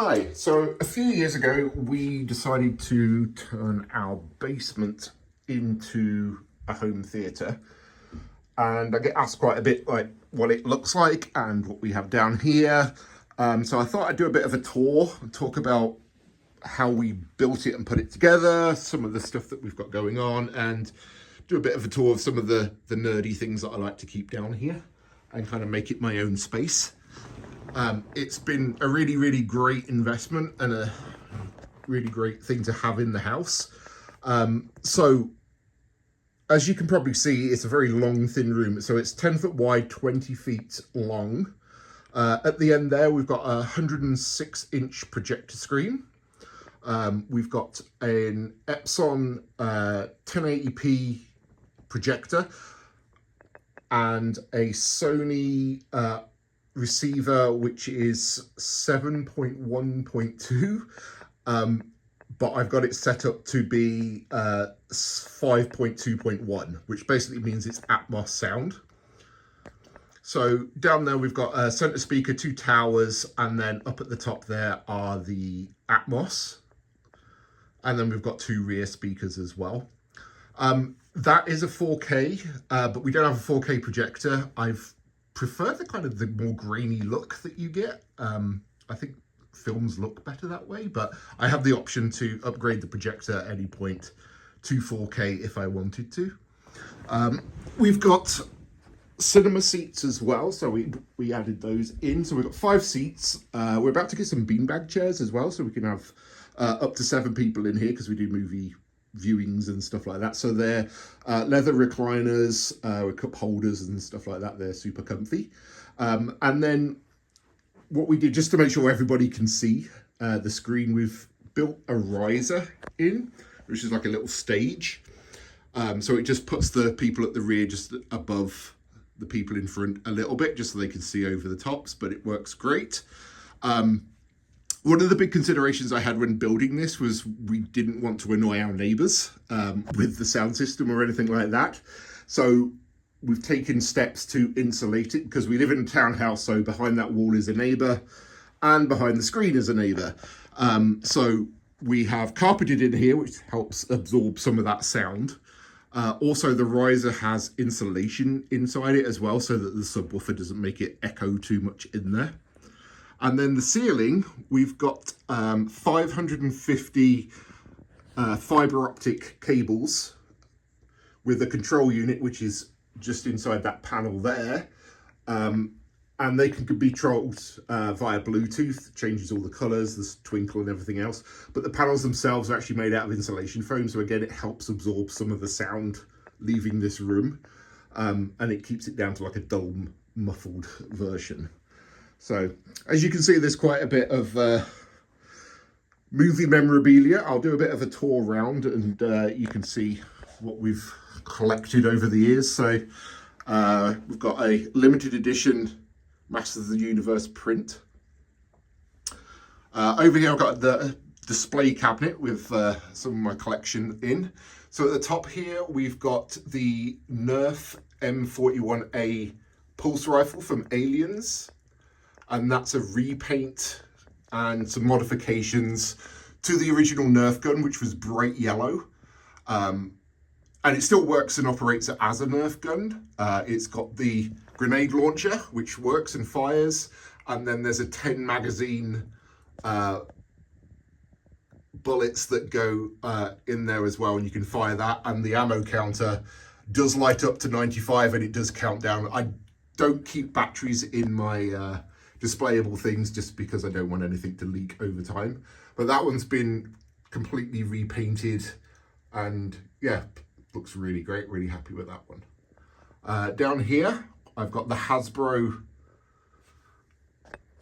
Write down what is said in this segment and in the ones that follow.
Hi, so a few years ago we decided to turn our basement into a home theatre, and I get asked quite a bit like what it looks like and what we have down here. So I thought I'd do a bit of a tour and talk about how we built it and put it together, some of the stuff that we've got going on, and do a bit of a tour of some of the nerdy things that I like to keep down here and kind of make it my own space. It's been a really great investment and a really great thing to have in the house. So as you can probably see, it's a very long, thin room. So it's 10 foot wide, 20 feet long. At the end there, we've got a 106-inch projector screen. We've got an Epson 1080p projector and a Sony receiver, which is 7.1.2, but I've got it set up to be 5.2.1, which basically means it's Atmos sound. So down there we've got a center speaker, two towers, and then up at the top there are the Atmos, and then we've got two rear speakers as well. That is a 4K, but we don't have a 4K projector. I've prefer the kind of the more grainy look that you get. I think films look better that way, but I have the option to upgrade the projector at any point to 4K if I wanted to. We've got cinema seats as well, so we added those in. So we've got 5 seats. We're about to get some beanbag chairs as well, so we can have up to 7 people in here because we do movie viewings and stuff like that. So they're leather recliners with cup holders and stuff like that. They're super comfy. And then what we did, just to make sure everybody can see the screen, we've built a riser in, which is like a little stage. So it just puts the people at the rear just above the people in front a little bit, just so they can see over the tops, but it works great. One of the big considerations I had when building this was we didn't want to annoy our neighbours with the sound system or anything like that. So we've taken steps to insulate it because we live in a townhouse, so behind that wall is a neighbour and behind the screen is a neighbour. So we have carpeted in here, which helps absorb some of that sound. Also, the riser has insulation inside it as well, so that the subwoofer doesn't make it echo too much in there. And then the ceiling, we've got 550 fiber optic cables with a control unit, which is just inside that panel there. And they can be controlled via Bluetooth, changes all the colors, the twinkle and everything else. But the panels themselves are actually made out of insulation foam. So again, it helps absorb some of the sound leaving this room. And it keeps it down to like a dull, muffled version. So as you can see, there's quite a bit of movie memorabilia. I'll do a bit of a tour around and you can see what we've collected over the years. So we've got a limited edition Masters of the Universe print. Over here I've got the display cabinet with some of my collection in. So at the top here we've got the Nerf M41A pulse rifle from Aliens. And that's a repaint and some modifications to the original Nerf gun, which was bright yellow. And it still works and operates as a Nerf gun. It's got the grenade launcher, which works and fires. And then there's a 10 magazine bullets that go in there as well. And you can fire that. And the ammo counter does light up to 95 and it does count down. I don't keep batteries in my displayable things just because I don't want anything to leak over time. But that one's been completely repainted and yeah, looks really great. Really happy with that one. Down here, I've got the Hasbro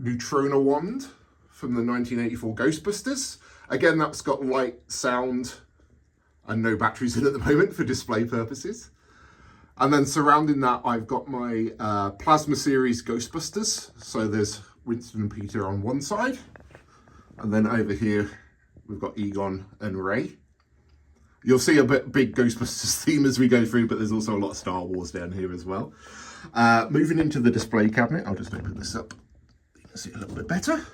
Neutrona wand from the 1984 Ghostbusters. Again, that's got light, sound, and no batteries in at the moment for display purposes. And then surrounding that, I've got my Plasma Series Ghostbusters. So there's Winston and Peter on one side. And then over here, we've got Egon and Ray. You'll see a big Ghostbusters theme as we go through, but there's also a lot of Star Wars down here as well. Moving into the display cabinet, I'll just open this up. You can see it a little bit better.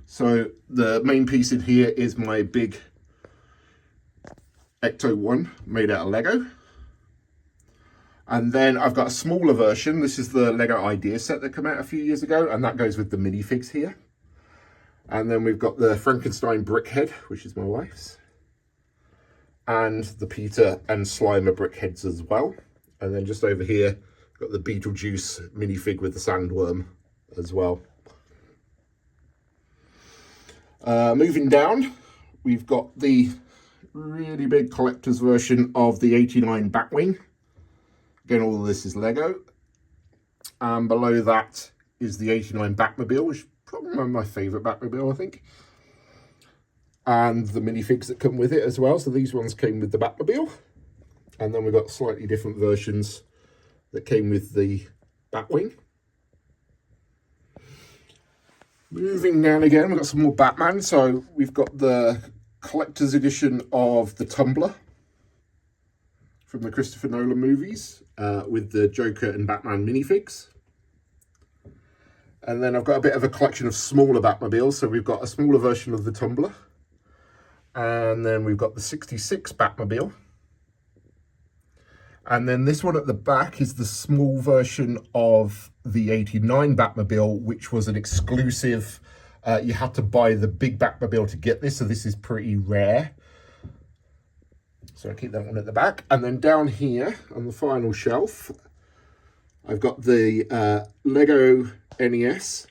So the main piece in here is my big Ecto 1 made out of Lego. And then I've got a smaller version. This is the Lego Idea set that came out a few years ago, and that goes with the minifigs here. And then we've got the Frankenstein Brickhead, which is my wife's. And the Peter and Slimer Brickheads as well. And then just over here, got the Beetlejuice minifig with the sandworm as well. Moving down, we've got the really big collector's version of the 89 Batwing. Again, all of this is Lego. And below that is the 89 Batmobile, which is probably my favourite Batmobile, I think. And the minifigs that come with it as well. So these ones came with the Batmobile. And then we've got slightly different versions that came with the Batwing. Moving down again, we've got some more Batman. So we've got the collector's edition of the Tumbler from the Christopher Nolan movies with the Joker and Batman minifigs. And then I've got a bit of a collection of smaller Batmobiles. So we've got a smaller version of the Tumbler. And then we've got the 66 Batmobile. And then this one at the back is the small version of the 89 Batmobile, which was an exclusive. You had to buy the big Batmobile to get this, so this is pretty rare. So I keep that one at the back. And then down here on the final shelf, I've got the Lego NES.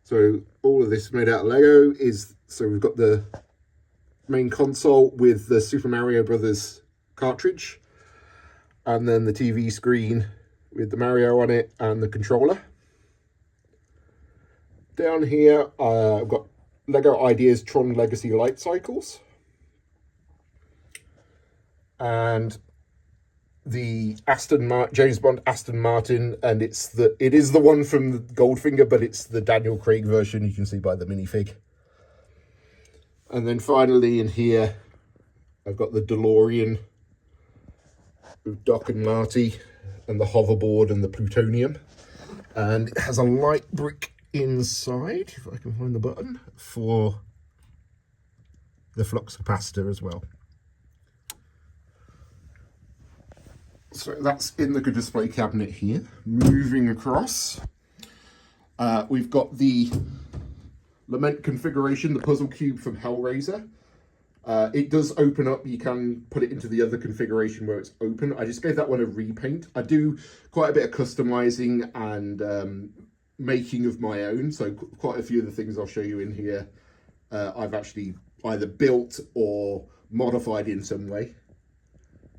So all of this made out of Lego so we've got the main console with the Super Mario Brothers cartridge. And then the TV screen with the Mario on it and the controller. Down here, I've got Lego Ideas Tron Legacy Light Cycles. And the James Bond Aston Martin, and it is the one from Goldfinger, but it's the Daniel Craig version, you can see by the minifig. And then finally in here, I've got the DeLorean with Doc and Marty and the hoverboard and the plutonium. And it has a light brick inside, if I can find the button, for the flux capacitor as well. So that's in the display cabinet here. Moving across, we've got the Lament configuration, the puzzle cube from Hellraiser. It does open up. You can put it into the other configuration where it's open. I just gave that one a repaint. I do quite a bit of customizing and making of my own. So quite a few of the things I'll show you in here, I've actually either built or modified in some way.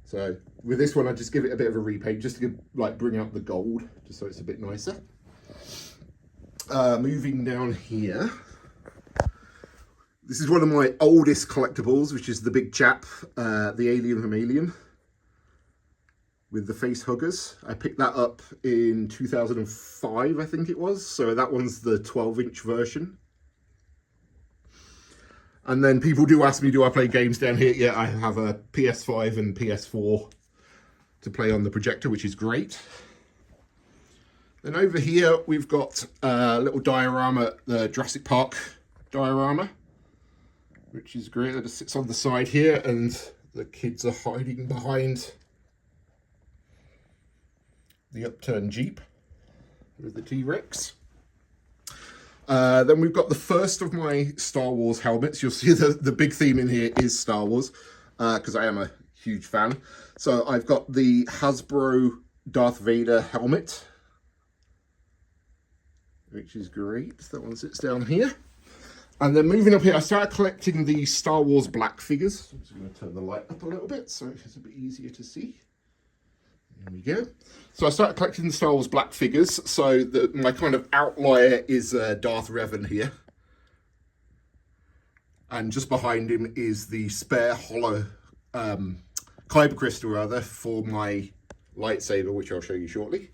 So with this one, I just give it a bit of a repaint just to bring out the gold, just so it's a bit nicer. Moving down here. This is one of my oldest collectibles, which is the big chap, the alien from Alien, with the face huggers. I picked that up in 2005, I think it was. So that one's the 12-inch version. And then people do ask me, do I play games down here? Yeah, I have a PS5 and PS4 to play on the projector, which is great. Then over here, we've got a little diorama, the Jurassic Park diorama, which is great. That just sits on the side here, and the kids are hiding behind the upturned Jeep with the T-Rex. Then we've got the first of my Star Wars helmets. You'll see the big theme in here is Star Wars, because I am a huge fan. So I've got the Hasbro Darth Vader helmet, which is great. That one sits down here. And then moving up here, I started collecting the Star Wars black figures. I'm just going to turn the light up a little bit so it's a bit easier to see. There we go. So I started collecting the Star Wars black figures. So my kind of outlier is Darth Revan here. And just behind him is the spare hollow Kyber crystal rather for my lightsaber, which I'll show you shortly.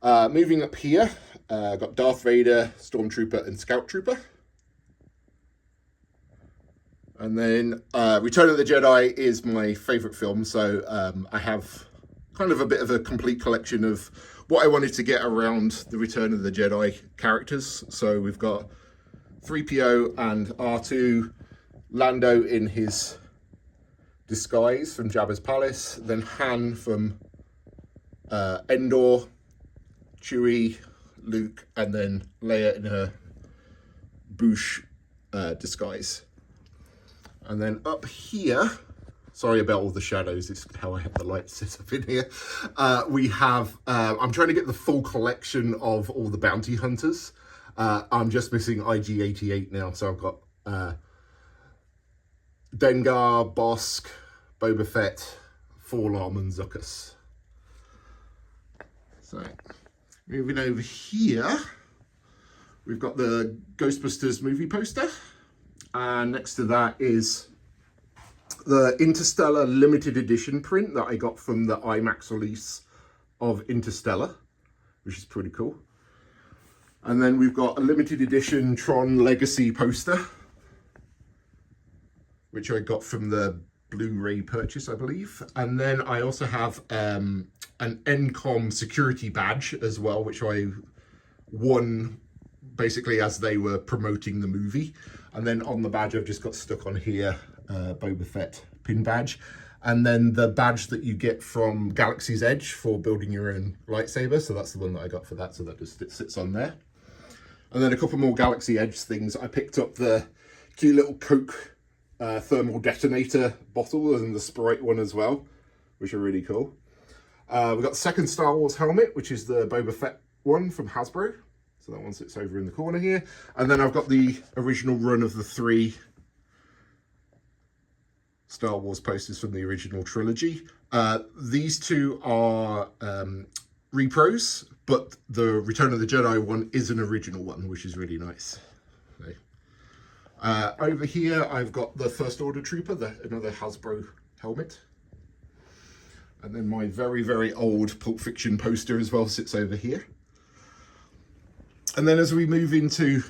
Moving up here, got Darth Vader, Stormtrooper and Scout Trooper. And then Return of the Jedi is my favourite film, so I have kind of a bit of a complete collection of what I wanted to get around the Return of the Jedi characters. So we've got 3PO and R2, Lando in his disguise from Jabba's palace, then Han from Endor, Chewie, Luke, and then Leia in her Bouche disguise. And then up here, sorry about all the shadows, it's how I have the lights set up in here. We have, I'm trying to get the full collection of all the bounty hunters. I'm just missing IG-88 now, so I've got Dengar, Bosk, Boba Fett, Forlorn, and Zuckuss. So, moving over here, we've got the Ghostbusters movie poster. And next to that is the Interstellar limited edition print that I got from the IMAX release of Interstellar, which is pretty cool. And then we've got a limited edition Tron Legacy poster, which I got from the Blu-ray purchase, I believe. And then I also have an NCOM security badge as well, which I won basically as they were promoting the movie. And then on the badge, I've just got stuck on here, Boba Fett pin badge. And then the badge that you get from Galaxy's Edge for building your own lightsaber. So that's the one that I got for that. So that just sits on there. And then a couple more Galaxy Edge things. I picked up the cute little Coke thermal detonator bottle and the Sprite one as well, which are really cool. We've got the second Star Wars helmet, which is the Boba Fett one from Hasbro. So that one sits over in the corner here. And then I've got the original run of the 3 Star Wars posters from the original trilogy. These 2 are repros, but the Return of the Jedi one is an original one, which is really nice. So, over here, I've got the First Order Trooper, another Hasbro helmet. And then my very, very old Pulp Fiction poster as well sits over here. And then as we move into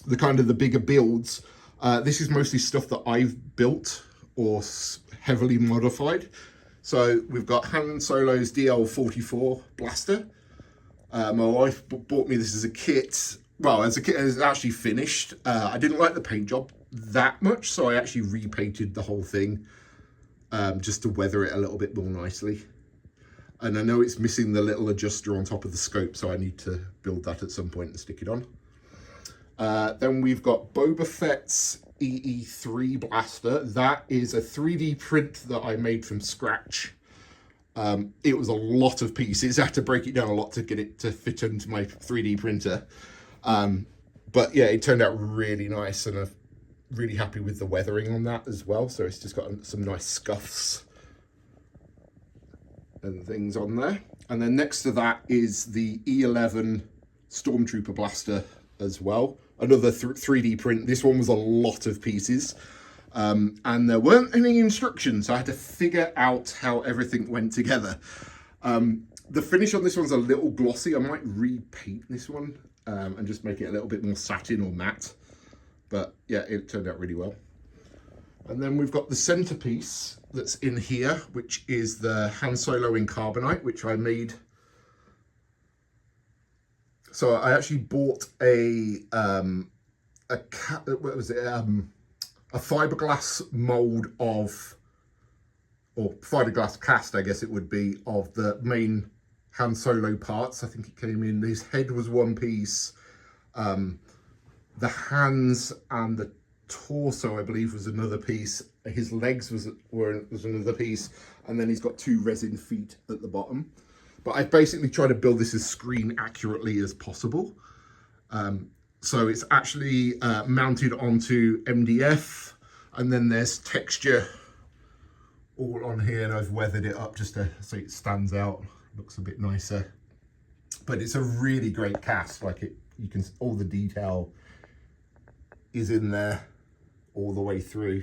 the kind of the bigger builds, this is mostly stuff that I've built or heavily modified. So we've got Han Solo's DL-44 blaster. My wife bought me this as a kit. Well, as a kit, it's actually finished. I didn't like the paint job that much, so I actually repainted the whole thing just to weather it a little bit more nicely. And I know it's missing the little adjuster on top of the scope, so I need to build that at some point and stick it on. Then we've got Boba Fett's EE3 blaster. That is a 3D print that I made from scratch. It was a lot of pieces. I had to break it down a lot to get it to fit into my 3D printer. But yeah, it turned out really nice, and I'm really happy with the weathering on that as well. So it's just got some nice scuffs and things on there. And then next to that is the E11 Stormtrooper blaster as well. Another 3D print. This one was a lot of pieces. And there weren't any instructions, so I had to figure out how everything went together. The finish on this one's a little glossy. I might repaint this one and just make it a little bit more satin or matte. But yeah, it turned out really well. And then we've got the centerpiece that's in here, which is the Han Solo in carbonite, which I made. So I actually bought a fiberglass mold of, or fiberglass cast, I guess it would be, of the main Han Solo parts. I think it came in, his head was one piece, the hands and the torso, I believe, was another piece. His legs was another piece, and then he's got 2 resin feet at the bottom. But I've basically tried to build this as screen accurately as possible. So it's actually mounted onto MDF, and then there's texture all on here, and I've weathered it up just so it stands out, looks a bit nicer. But it's a really great cast. Like you can, all the detail is in there all the way through.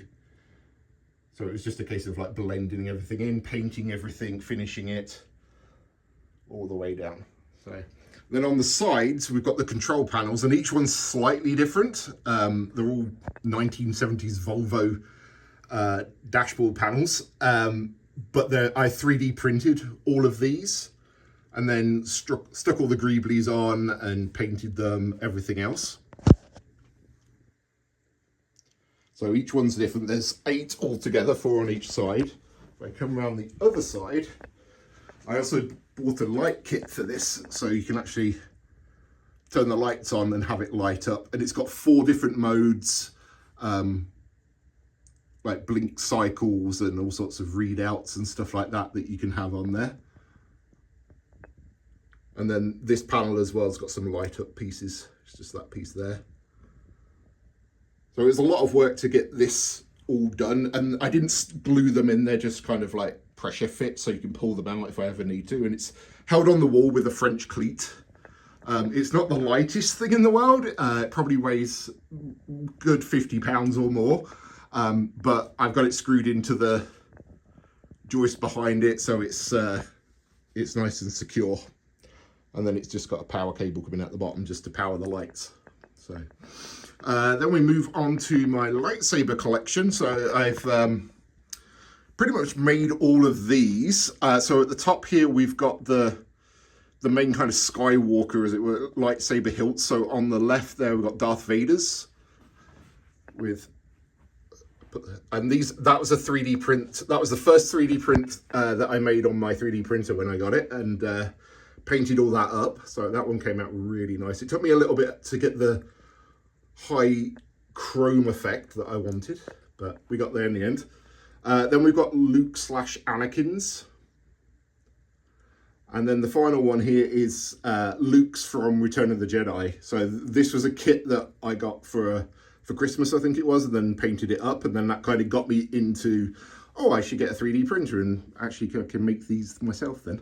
So it was just a case of like blending everything in, painting everything, finishing it all the way down. So then on the sides, we've got the control panels, and each one's slightly different. They're all 1970s Volvo dashboard panels, but I 3D printed all of these and then stuck all the greeblies on and painted them, everything else. So each one's different. There's 8 altogether, 4 on each side. If I come around the other side, I also bought a light kit for this, so you can actually turn the lights on and have it light up. And it's got 4 different modes, like blink cycles and all sorts of readouts and stuff like that that you can have on there. And then this panel as well has got some light up pieces. It's just that piece there. So it was a lot of work to get this all done, and I didn't glue them in, they're just kind of like pressure fit, so you can pull them out if I ever need to. And it's held on the wall with a French cleat. It's not the lightest thing in the world. It probably weighs good 50 pounds or more. But I've got it screwed into the joist behind it, so it's nice and secure. And then it's just got a power cable coming out the bottom just to power the lights. So then we move on to my lightsaber collection. So I've pretty much made all of these. So at the top here, we've got the main kind of Skywalker, as it were, lightsaber hilts. So on the left there, we've got Darth Vader's with, and that was a 3D print. That was the first 3D print that I made on my 3D printer when I got it, and painted all that up. So that one came out really nice. It took me a little bit to get the high chrome effect that I wanted, but we got there in the end. Then we've got Luke / Anakin's. And then the final one here is Luke's from Return of the Jedi. So this was a kit that I got for Christmas, I think it was, and then painted it up. And then that kind of got me into, oh, I should get a 3D printer and actually I can make these myself then.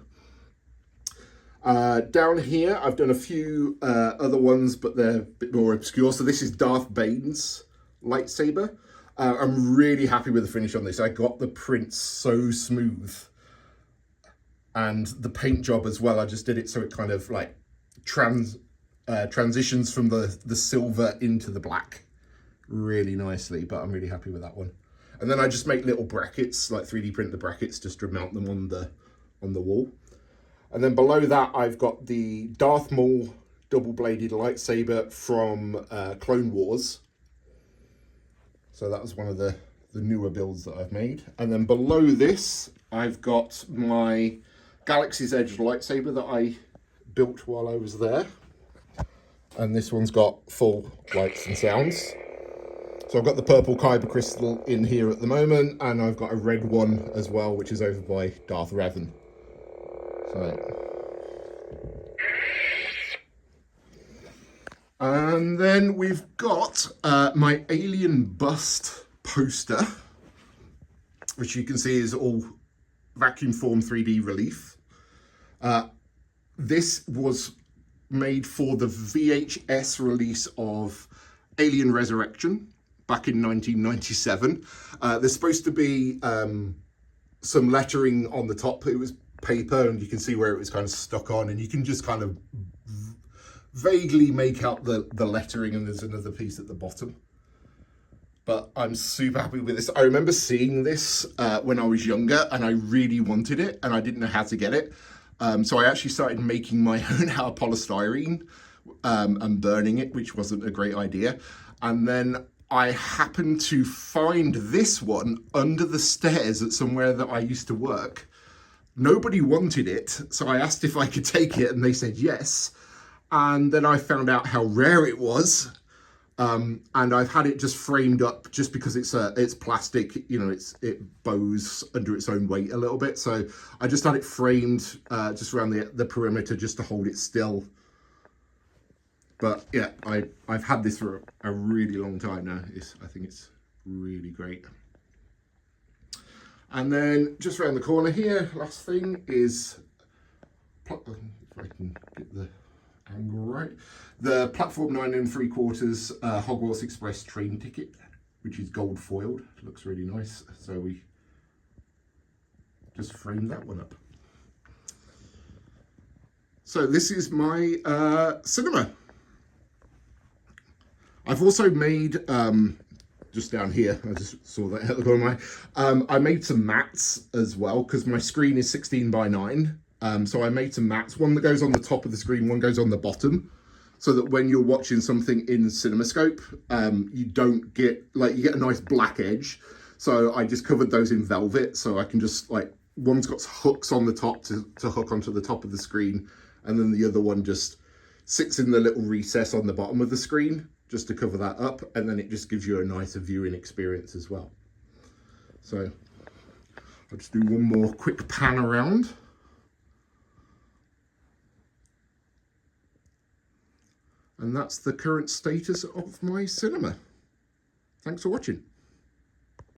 Down here, I've done a few other ones, but they're a bit more obscure. So this is Darth Bane's lightsaber. I'm really happy with the finish on this. I got the print so smooth. And the paint job as well, I just did it so it kind of like transitions from the silver into the black really nicely, but I'm really happy with that one. And then I just make little brackets, like 3D print the brackets just to mount them on the wall. And then below that, I've got the Darth Maul double-bladed lightsaber from Clone Wars. So that was one of the newer builds that I've made. And then below this, I've got my Galaxy's Edge lightsaber that I built while I was there. And this one's got full lights and sounds. So I've got the purple kyber crystal in here at the moment, and I've got a red one as well, which is over by Darth Revan. So. And then we've got my alien bust poster, which you can see is all vacuum form 3D relief. This was made for the VHS release of Alien Resurrection back in 1997. There's supposed to be some lettering on the top. It was paper, and you can see where it was kind of stuck on, and you can just kind of vaguely make out the lettering, and there's another piece at the bottom. But I'm super happy with this. I remember seeing this when I was younger, and I really wanted it, and I didn't know how to get it. So I actually started making my own out of polystyrene and burning it, which wasn't a great idea. And then I happened to find this one under the stairs at somewhere that I used to work. Nobody wanted it, so I asked if I could take it, and they said yes. And then I found out how rare it was. And I've had it just framed up just because it's plastic, you know, it bows under its own weight a little bit. So I just had it framed just around the perimeter just to hold it still. But yeah, I've had this for a really long time now. I think it's really great. And then just around the corner here, last thing is, if I can get the angle right, the platform 9 3/4 Hogwarts Express train ticket, which is gold foiled. It looks really nice. So we just framed that one up. So this is my cinema. I've also made, just down here, I just saw that at the corner of my eye, I made some mats as well, because my screen is 16 by 9. So I made some mats, one that goes on the top of the screen, one goes on the bottom. so that when you're watching something in CinemaScope, you don't get, like, you get a nice black edge. So I just covered those in velvet, so I can just, like, one's got hooks on the top to hook onto the top of the screen, and then the other one just sits in the little recess on the bottom of the screen just to cover that up, and then it just gives you a nicer viewing experience as well. So I'll just do one more quick pan around. And that's the current status of my cinema. Thanks for watching.